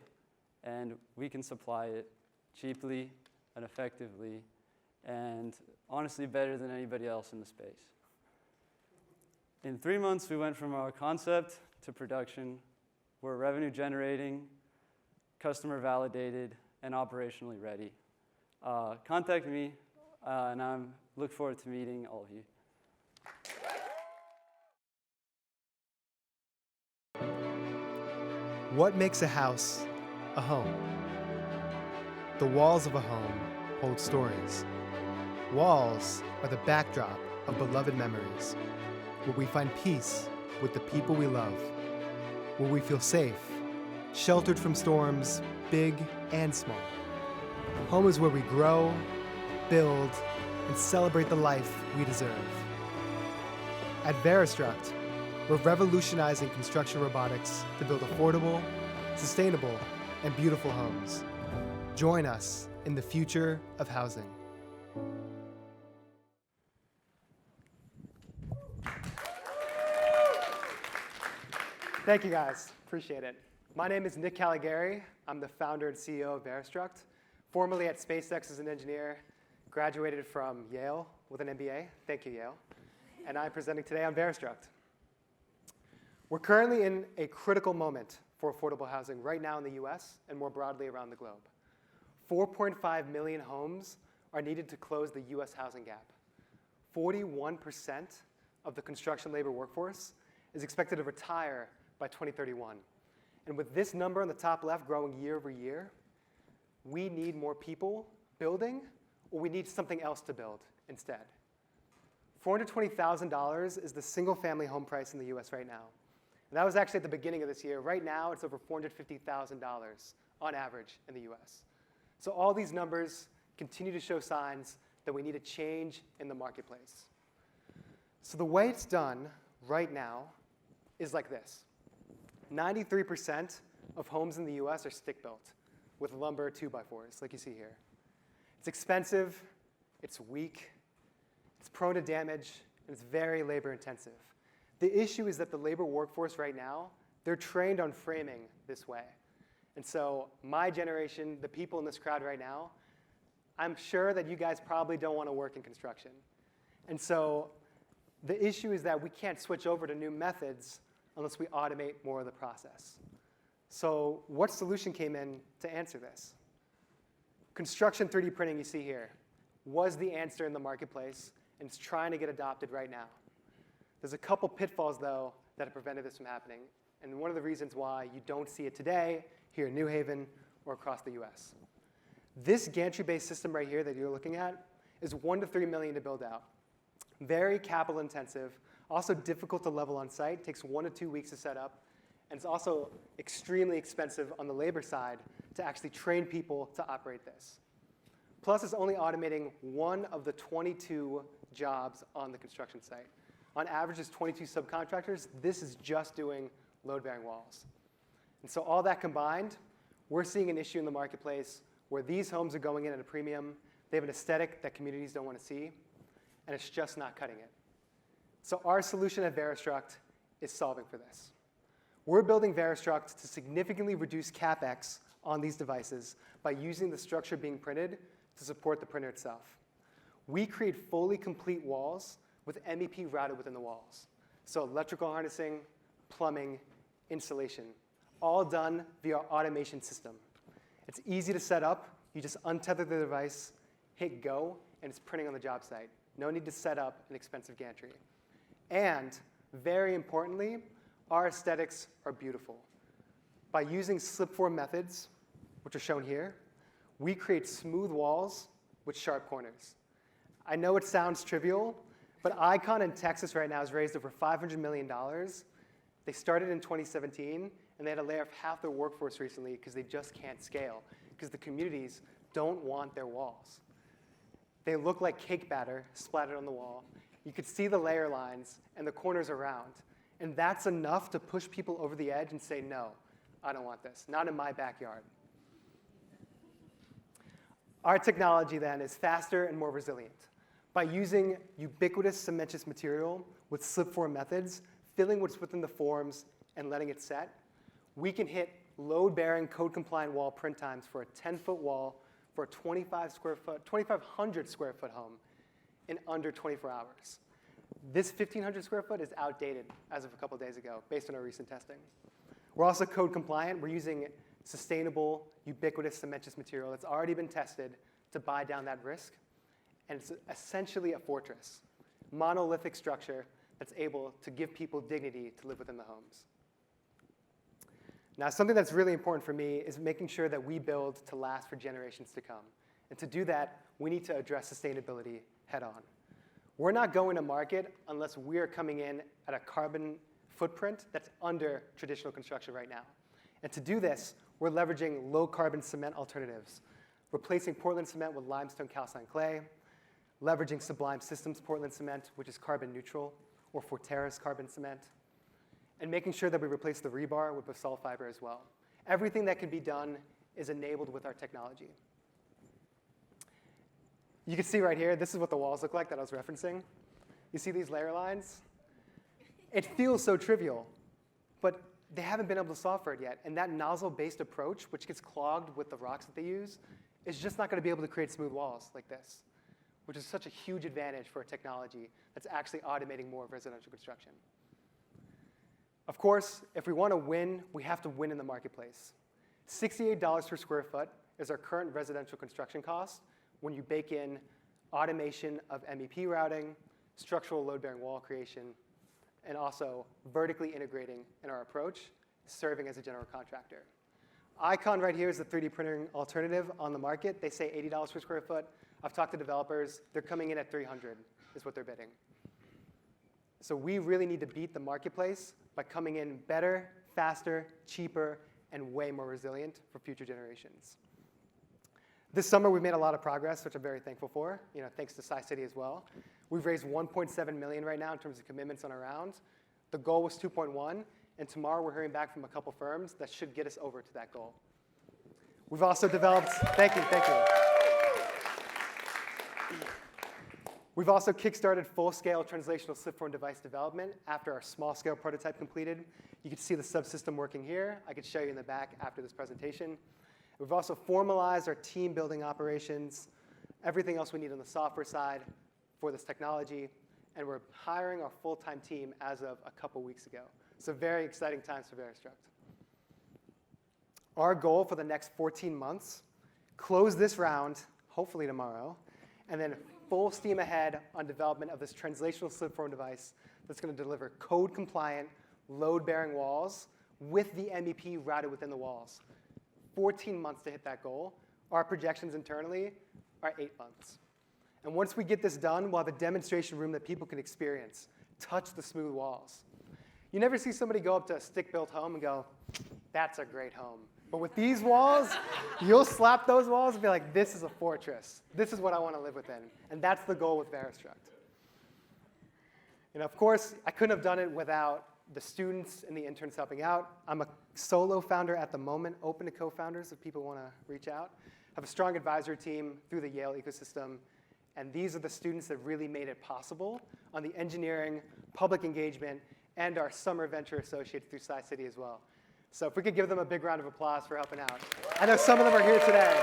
And we can supply it cheaply and effectively, and honestly better than anybody else in the space. In 3 months, we went from our concept to production. We're revenue generating, customer validated, and operationally ready. Contact me, and I look forward to meeting all of you. What makes a house a home? The walls of a home hold stories. Walls are the backdrop of beloved memories, where we find peace with the people we love, where we feel safe, sheltered from storms, big and small. Home is where we grow, build, and celebrate the life we deserve. At Veristruct, we're revolutionizing construction robotics to build affordable, sustainable, and beautiful homes. Join us in the future of housing. Thank you, guys. Appreciate it. My name is Nick Caligari. I'm the founder and CEO of Veristruct. Formerly at SpaceX as an engineer, graduated from Yale with an MBA. Thank you, Yale. And I'm presenting today on Veristruct. We're currently in a critical moment for affordable housing right now in the US and more broadly around the globe. 4.5 million homes are needed to close the US housing gap. 41% of the construction labor workforce is expected to retire by 2031. And with this number on the top left growing year over year, we need more people building, or we need something else to build instead. $420,000 is the single family home price in the US right now. And that was actually at the beginning of this year. Right now, it's over $450,000 on average in the US. So all these numbers continue to show signs that we need a change in the marketplace. So the way it's done right now is like this. 93% of homes in the US are stick-built with lumber 2x4s, like you see here. It's expensive, it's weak, it's prone to damage, and it's very labor-intensive. The issue is that the labor workforce right now, they're trained on framing this way. And so my generation, the people in this crowd right now, I'm sure that you guys probably don't want to work in construction. And so the issue is that we can't switch over to new methods unless we automate more of the process. So what solution came in to answer this? Construction 3D printing you see here was the answer in the marketplace, and it's trying to get adopted right now. There's a couple pitfalls, though, that have prevented this from happening, and one of the reasons why you don't see it today here in New Haven or across the US. This gantry-based system right here that you're looking at is $1 to $3 million to build out. Very capital intensive, also difficult to level on site, takes 1 to 2 weeks to set up, and it's also extremely expensive on the labor side to actually train people to operate this. Plus, it's only automating one of the 22 jobs on the construction site. On average, there's 22 subcontractors. This is just doing load-bearing walls. And so all that combined, we're seeing an issue in the marketplace where these homes are going in at a premium. They have an aesthetic that communities don't want to see, and it's just not cutting it. So our solution at Veristruct is solving for this. We're building Veristruct to significantly reduce CapEx on these devices by using the structure being printed to support the printer itself. We create fully complete walls with MEP routed within the walls. So electrical harnessing, plumbing, installation, all done via our automation system. It's easy to set up. You just untether the device, hit go, and it's printing on the job site. No need to set up an expensive gantry. And very importantly, our aesthetics are beautiful. By using slip-form methods, which are shown here, we create smooth walls with sharp corners. I know it sounds trivial, but Icon in Texas right now has raised over $500 million. They started in 2017, and they had to lay off half their workforce recently because they just can't scale, because the communities don't want their walls. They look like cake batter splattered on the wall. You could see the layer lines and the corners around. And that's enough to push people over the edge and say, no, I don't want this, not in my backyard. Our technology then is faster and more resilient. By using ubiquitous cementitious material with slip-form methods, filling what's within the forms and letting it set, we can hit load-bearing, code-compliant wall print times for a 10-foot wall for a 2,500 square foot home in under 24 hours. This 1,500 square foot is outdated as of a couple days ago, based on our recent testing. We're also code compliant. We're using sustainable, ubiquitous cementitious material that's already been tested to buy down that risk. And it's essentially a fortress, monolithic structure that's able to give people dignity to live within the homes. Now, something that's really important for me is making sure that we build to last for generations to come. And to do that, we need to address sustainability head on. We're not going to market unless we're coming in at a carbon footprint that's under traditional construction right now. And to do this, we're leveraging low-carbon cement alternatives, replacing Portland cement with limestone calcined clay, leveraging Sublime Systems Portland cement, which is carbon neutral, or Forterra's carbon cement, and making sure that we replace the rebar with basalt fiber as well. Everything that can be done is enabled with our technology. You can see right here, this is what the walls look like that I was referencing. You see these layer lines? It feels so trivial, but they haven't been able to solve for it yet. And that nozzle-based approach, which gets clogged with the rocks that they use, is just not going to be able to create smooth walls like this, which is such a huge advantage for a technology that's actually automating more of residential construction. Of course, if we want to win, we have to win in the marketplace. $68 per square foot is our current residential construction cost when you bake in automation of MEP routing, structural load-bearing wall creation, and also vertically integrating in our approach, serving as a general contractor. Icon right here is the 3D printing alternative on the market. They say $80 per square foot. I've talked to developers. They're coming in at $300 is what they're bidding. So we really need to beat the marketplace by coming in better, faster, cheaper, and way more resilient for future generations. This summer, we've made a lot of progress, which I'm very thankful for, thanks to SciCity as well. We've raised $1.7 million right now in terms of commitments on our round. The goal was 2.1, and tomorrow we're hearing back from a couple firms that should get us over to that goal. We've also developed, thank you. We've also kickstarted full-scale translational slip-form device development after our small-scale prototype completed. You can see the subsystem working here. I could show you in the back after this presentation. We've also formalized our team building operations, everything else we need on the software side for this technology, and we're hiring our full-time team as of a couple weeks ago. So very exciting times for Veristruct. Our goal for the next 14 months, close this round, hopefully tomorrow, and then full steam ahead on development of this translational slip-form device that's going to deliver code-compliant, load-bearing walls with the MEP routed within the walls. 14 months to hit that goal. Our projections internally are 8 months. And once we get this done, we'll have a demonstration room that people can experience, touch the smooth walls. You never see somebody go up to a stick-built home and go, that's a great home, But with these walls, you'll slap those walls and be like, this is a fortress. This is what I want to live within. And that's the goal with Veristruct. And of course, I couldn't have done it without the students and the interns helping out. I'm a solo founder at the moment, open to co-founders if people want to reach out. I have a strong advisory team through the Yale ecosystem. And these are the students that really made it possible on the engineering, public engagement, and our summer venture associates through SciCity as well. So if we could give them a big round of applause for helping out. I know some of them are here today.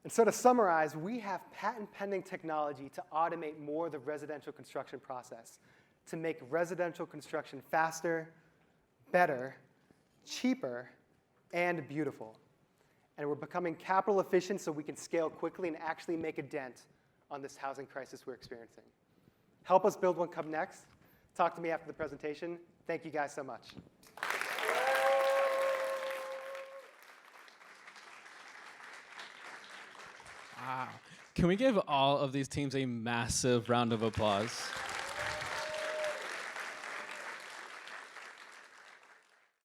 And so to summarize, we have patent-pending technology to automate more of the residential construction process, to make residential construction faster, better, cheaper, and beautiful. And we're becoming capital efficient so we can scale quickly and actually make a dent on this housing crisis we're experiencing. Help us build one. Come next. Talk to me after the presentation. Thank you guys so much. Wow. Can we give all of these teams a massive round of applause?